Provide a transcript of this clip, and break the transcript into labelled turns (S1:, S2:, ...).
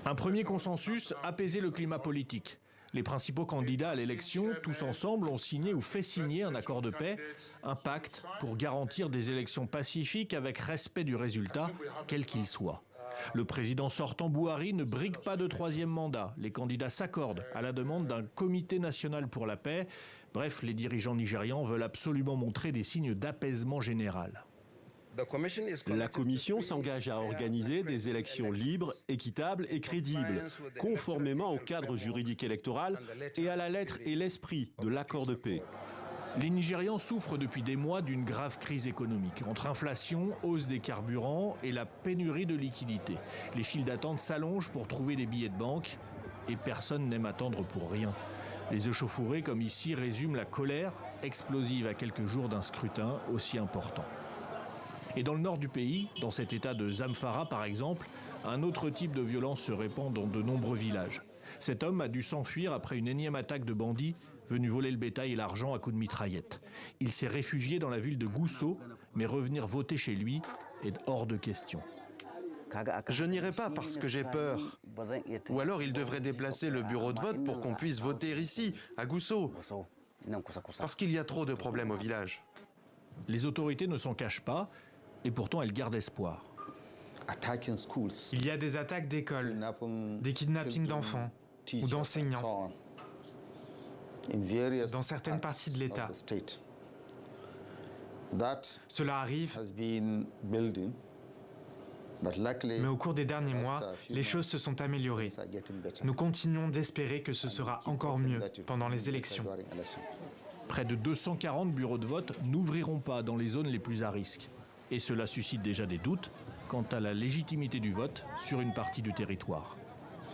S1: Un premier consensus, apaiser le climat politique. Les principaux candidats à l'élection, tous ensemble, ont signé ou fait signer un accord de paix, un pacte pour garantir des élections pacifiques avec respect du résultat, quel qu'il soit. Le président sortant Buhari ne brigue pas de troisième mandat. Les candidats s'accordent à la demande d'un comité national pour la paix. Bref, les dirigeants nigérians veulent absolument montrer des signes d'apaisement général.
S2: La Commission s'engage à organiser des élections libres, équitables et crédibles, conformément au cadre juridique électoral et à la lettre et l'esprit de l'accord de paix.
S1: Les Nigérians souffrent depuis des mois d'une grave crise économique, entre inflation, hausse des carburants et la pénurie de liquidités. Les files d'attente s'allongent pour trouver des billets de banque et personne n'aime attendre pour rien. Les échauffourées, comme ici, résument la colère explosive à quelques jours d'un scrutin aussi important. Et dans le nord du pays, dans cet état de Zamfara par exemple, un autre type de violence se répand dans de nombreux villages. Cet homme a dû s'enfuir après une énième attaque de bandits venus voler le bétail et l'argent à coups de mitraillette. Il s'est réfugié dans la ville de Gousso, mais revenir voter chez lui est hors de question.
S3: Je n'irai pas parce que j'ai peur. Ou alors il devrait déplacer le bureau de vote pour qu'on puisse voter ici, à Gousso. Parce qu'il y a trop de problèmes au village.
S1: Les autorités ne s'en cachent pas, et pourtant elles gardent espoir.
S4: Il y a des attaques d'écoles, des kidnappings d'enfants ou d'enseignants dans certaines parties de l'État. Cela arrive, mais au cours des derniers mois, les choses se sont améliorées. Nous continuons d'espérer que ce sera encore mieux pendant les élections.
S1: Près de 240 bureaux de vote n'ouvriront pas dans les zones les plus à risque. Et cela suscite déjà des doutes quant à la légitimité du vote sur une partie du territoire.